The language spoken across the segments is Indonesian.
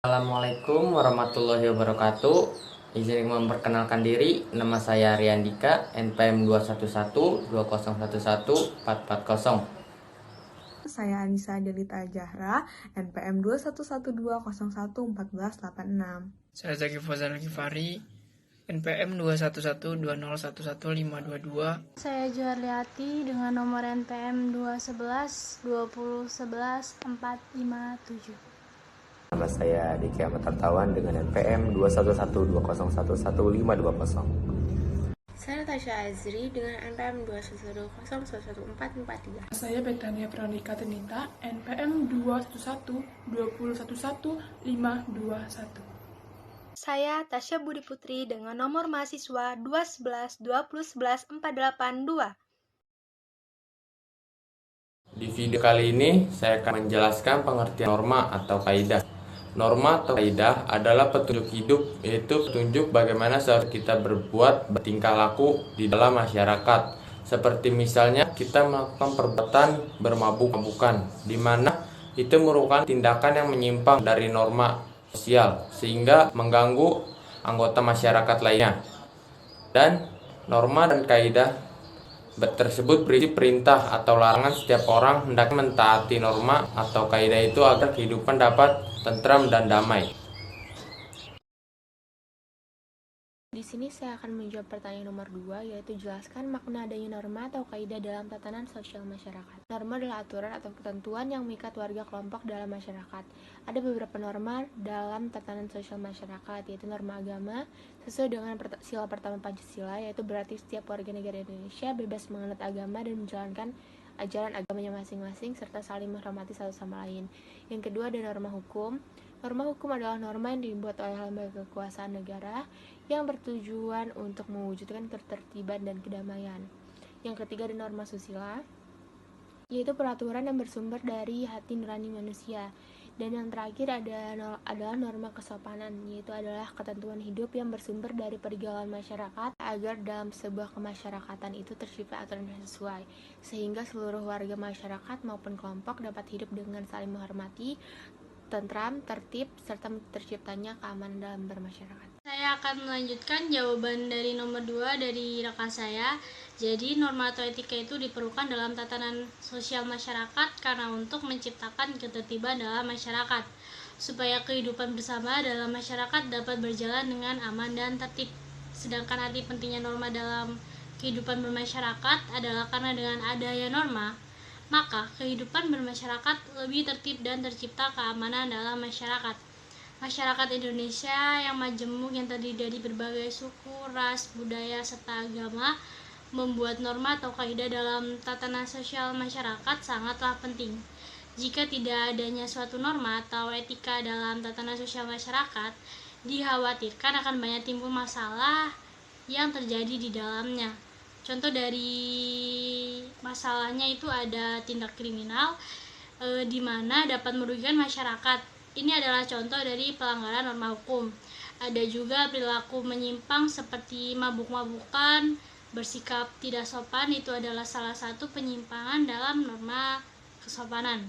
Assalamualaikum warahmatullahi wabarakatuh. Izin memperkenalkan diri, nama saya Riandika, NPM 21120114440. Saya Anissa Delita Jahra, NPM 21120111486. Saya Zaki Fazal Ghifari, NPM 21120111522. Saya Juarliati dengan nomor NPM 211 2011 457. Nama saya Diki Ahmad Tartawan dengan NPM 21120111520. Saya Tasya Azri dengan NPM 21120111443. Saya Betania Veronica Tenita, NPM 21120111521. Saya Tasya Budi Putri dengan nomor mahasiswa 211 2011 482. Di video kali ini saya akan menjelaskan pengertian norma atau kaidah. Norma atau kaidah adalah petunjuk hidup, yaitu petunjuk bagaimana seharusnya kita berbuat, bertingkah laku di dalam masyarakat. Seperti misalnya kita melakukan perbuatan bermabuk-mabukan, di mana itu merupakan tindakan yang menyimpang dari norma sosial sehingga mengganggu anggota masyarakat lainnya. Dan norma dan kaidah tersebut berisi perintah atau larangan setiap orang hendaknya mentaati norma atau kaidah itu agar kehidupan dapat tentram dan damai. Di sini saya akan menjawab pertanyaan nomor 2, yaitu jelaskan makna adanya norma atau kaidah dalam tatanan sosial masyarakat. Norma adalah aturan atau ketentuan yang mengikat warga kelompok dalam masyarakat. Ada beberapa norma dalam tatanan sosial masyarakat, yaitu norma agama, sesuai dengan sila pertama Pancasila, yaitu berarti setiap warga negara Indonesia bebas menganut agama dan menjalankan ajaran agamanya masing-masing, serta saling menghormati satu sama lain. Yang kedua ada norma hukum. Norma hukum adalah norma yang dibuat oleh lembaga kekuasaan negara yang bertujuan untuk mewujudkan ketertiban dan kedamaian. Yang ketiga ada norma susila, yaitu peraturan yang bersumber dari hati nurani manusia. Dan yang terakhir adalah norma kesopanan, yaitu adalah ketentuan hidup yang bersumber dari pergaulan masyarakat agar dalam sebuah kemasyarakatan itu tercipta aturan yang sesuai, sehingga seluruh warga masyarakat maupun kelompok dapat hidup dengan saling menghormati, tentram, tertib, serta terciptanya keamanan dalam bermasyarakat. Saya akan melanjutkan jawaban dari nomor 2 dari rekan saya. Jadi norma atau etika itu diperlukan dalam tatanan sosial masyarakat karena untuk menciptakan ketertiban dalam masyarakat, supaya kehidupan bersama dalam masyarakat dapat berjalan dengan aman dan tertib. Sedangkan arti pentingnya norma dalam kehidupan bermasyarakat adalah karena dengan adanya norma, maka kehidupan bermasyarakat lebih tertib dan tercipta keamanan dalam masyarakat. Masyarakat Indonesia yang majemuk yang terdiri dari berbagai suku, ras, budaya, serta agama membuat norma atau kaidah dalam tatanan sosial masyarakat sangatlah penting. Jika tidak adanya suatu norma atau etika dalam tatanan sosial masyarakat, dikhawatirkan akan banyak timbul masalah yang terjadi di dalamnya. Contoh dari masalahnya itu ada tindak kriminal di mana dapat merugikan masyarakat. Ini adalah contoh dari pelanggaran norma hukum. Ada juga perilaku menyimpang seperti mabuk-mabukan, bersikap tidak sopan, itu adalah salah satu penyimpangan dalam norma kesopanan.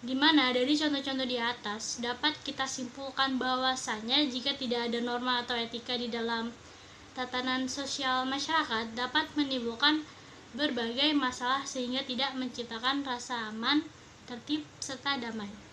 Di mana dari contoh-contoh di atas dapat kita simpulkan bahwasannya jika tidak ada norma atau etika di dalam tatanan sosial masyarakat dapat menimbulkan berbagai masalah sehingga tidak menciptakan rasa aman, tertib, serta damai.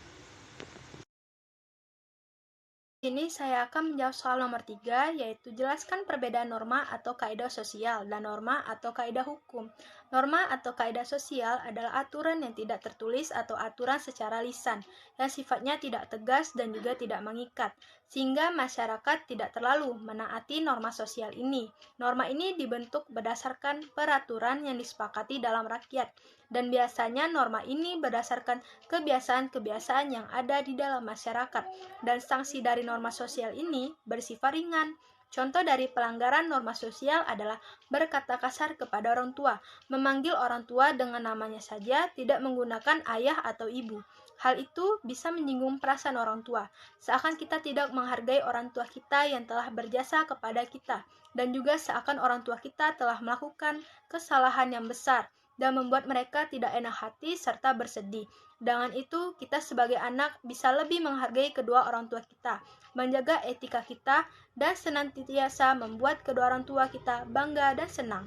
Ini saya akan menjawab soal nomor 3, yaitu jelaskan perbedaan norma atau kaidah sosial dan norma atau kaidah hukum. Norma atau kaidah sosial adalah aturan yang tidak tertulis atau aturan secara lisan, yang sifatnya tidak tegas dan juga tidak mengikat, sehingga masyarakat tidak terlalu menaati norma sosial ini. Norma ini dibentuk berdasarkan peraturan yang disepakati dalam rakyat, dan biasanya norma ini berdasarkan kebiasaan-kebiasaan yang ada di dalam masyarakat, dan sanksi dari norma sosial ini bersifat ringan. Contoh dari pelanggaran norma sosial adalah berkata kasar kepada orang tua, memanggil orang tua dengan namanya saja, tidak menggunakan ayah atau ibu. Hal itu bisa menyinggung perasaan orang tua, seakan kita tidak menghargai orang tua kita yang telah berjasa kepada kita, dan juga seakan orang tua kita telah melakukan kesalahan yang besar. dan membuat mereka tidak enak hati serta bersedih. Dengan itu, kita sebagai anak bisa lebih menghargai kedua orang tua kita, menjaga etika kita, dan senantiasa membuat kedua orang tua kita bangga dan senang.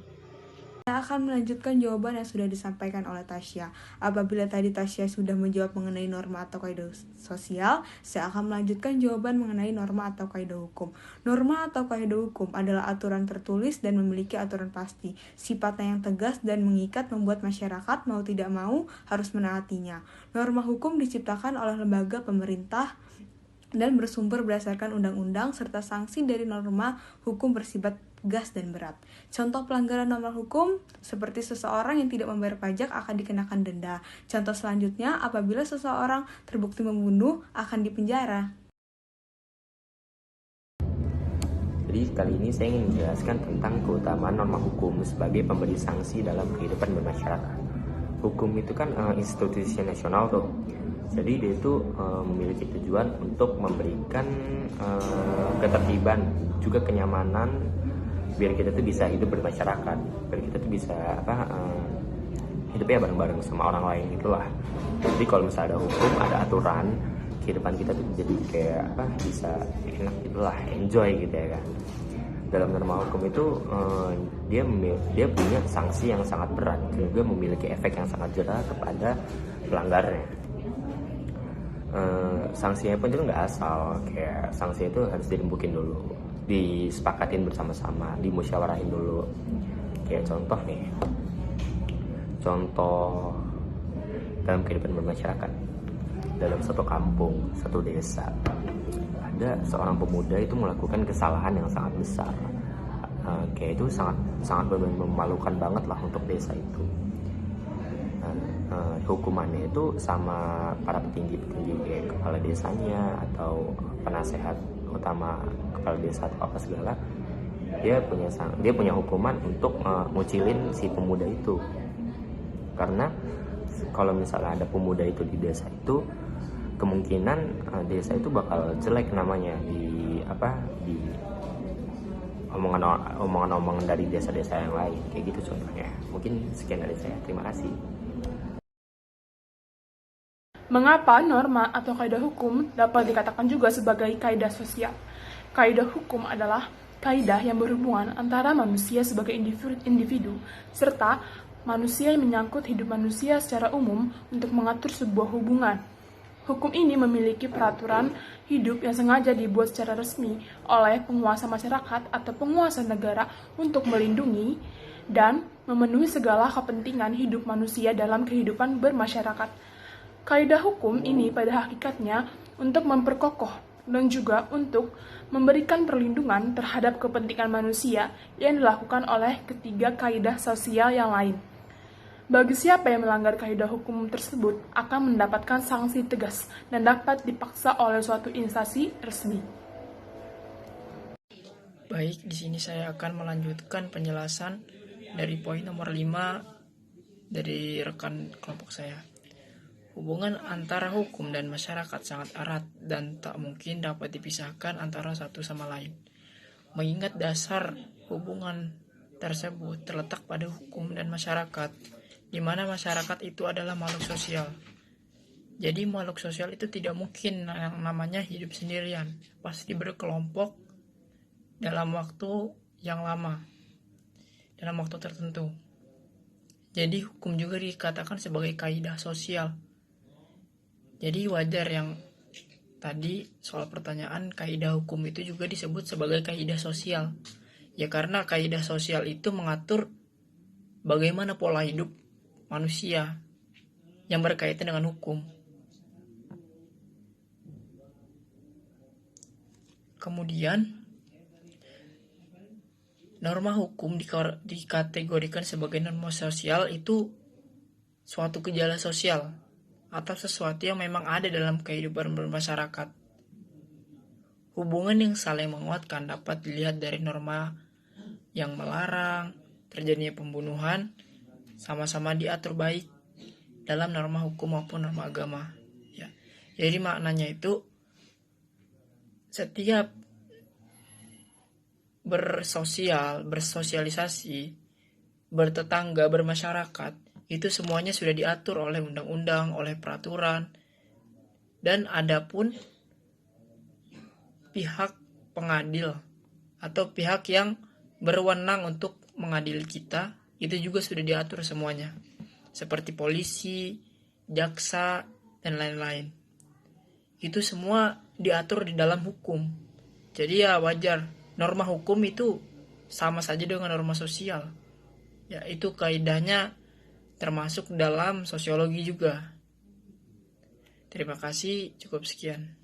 Saya akan melanjutkan jawaban yang sudah disampaikan oleh Tasya. Apabila tadi Tasya sudah menjawab mengenai norma atau kaidah sosial, saya akan melanjutkan jawaban mengenai norma atau kaidah hukum. Norma atau kaidah hukum adalah aturan tertulis dan memiliki aturan pasti. Sifatnya yang tegas dan mengikat membuat masyarakat mau tidak mau harus menaatinya. Norma hukum diciptakan oleh lembaga pemerintah dan bersumber berdasarkan undang-undang serta sanksi dari norma hukum bersifat tegas dan berat. Contoh pelanggaran norma hukum seperti seseorang yang tidak membayar pajak akan dikenakan denda. Contoh selanjutnya, apabila seseorang terbukti membunuh akan dipenjara. Jadi kali ini saya ingin menjelaskan tentang keutamaan norma hukum sebagai pemberi sanksi dalam kehidupan bermasyarakat. Hukum itu kan institusi nasional tuh. Jadi dia itu memiliki tujuan untuk memberikan ketertiban, juga kenyamanan, biar kita tuh bisa hidup bermasyarakat, biar kita tuh bisa hidupnya bareng-bareng sama orang lain gitulah. Jadi kalau misalnya ada hukum, ada aturan, kehidupan kita tuh jadi kayak bisa enak gitulah, enjoy gitu ya kan. Dalam norma hukum itu dia punya sanksi yang sangat berat, juga memiliki efek yang sangat jerah kepada pelanggarnya. Sanksinya pun juga nggak asal, kayak sanksi itu harus dirembukin dulu, disepakatin bersama-sama, dimusyawarahin dulu. Kayak contoh dalam kehidupan bermasyarakat, dalam satu kampung, satu desa, ada seorang pemuda itu melakukan kesalahan yang sangat besar. Kayak itu sangat memalukan banget lah untuk desa itu. Hukumannya itu sama para petinggi kayak kepala desanya atau penasehat utama kepala desa atau apa segala, dia punya hukuman untuk ngucilin si pemuda itu. Karena kalau misalnya ada pemuda itu di desa itu, kemungkinan desa itu bakal jelek namanya di omongan dari desa-desa yang lain, kayak gitu contohnya. Mungkin sekian dari saya, terima kasih. Mengapa norma atau kaidah hukum dapat dikatakan juga sebagai kaidah sosial? Kaidah hukum adalah kaidah yang berhubungan antara manusia sebagai individu serta manusia yang menyangkut hidup manusia secara umum untuk mengatur sebuah hubungan. Hukum ini memiliki peraturan hidup yang sengaja dibuat secara resmi oleh penguasa masyarakat atau penguasa negara untuk melindungi dan memenuhi segala kepentingan hidup manusia dalam kehidupan bermasyarakat. Kaidah hukum ini pada hakikatnya untuk memperkokoh dan juga untuk memberikan perlindungan terhadap kepentingan manusia yang dilakukan oleh ketiga kaidah sosial yang lain. Bagi siapa yang melanggar kaidah hukum tersebut akan mendapatkan sanksi tegas dan dapat dipaksa oleh suatu instansi resmi. Baik, di sini saya akan melanjutkan penjelasan dari poin nomor 5 dari rekan kelompok saya. Hubungan antara hukum dan masyarakat sangat erat dan tak mungkin dapat dipisahkan antara satu sama lain. Mengingat dasar hubungan tersebut terletak pada hukum dan masyarakat, di mana masyarakat itu adalah makhluk sosial. Jadi makhluk sosial itu tidak mungkin yang namanya hidup sendirian, pasti berkelompok dalam waktu yang lama, dalam waktu tertentu. Jadi hukum juga dikatakan sebagai kaidah sosial. Jadi wajar yang tadi soal pertanyaan kaidah hukum itu juga disebut sebagai kaidah sosial. Ya karena kaidah sosial itu mengatur bagaimana pola hidup manusia yang berkaitan dengan hukum. Kemudian norma hukum dikategorikan sebagai norma sosial itu suatu gejala sosial atau sesuatu yang memang ada dalam kehidupan bermasyarakat. Hubungan yang saling menguatkan dapat dilihat dari norma yang melarang terjadinya pembunuhan sama-sama diatur baik dalam norma hukum maupun norma agama. Ya. Jadi maknanya itu setiap bersosialisasi, bertetangga, bermasyarakat itu semuanya sudah diatur oleh undang-undang, oleh peraturan. Dan adapun pihak pengadil atau pihak yang berwenang untuk mengadili kita, itu juga sudah diatur semuanya. Seperti polisi, jaksa, dan lain-lain. Itu semua diatur di dalam hukum. Jadi ya wajar, norma hukum itu sama saja dengan norma sosial. Ya, itu kaidahnya termasuk dalam sosiologi juga. Terima kasih, cukup sekian.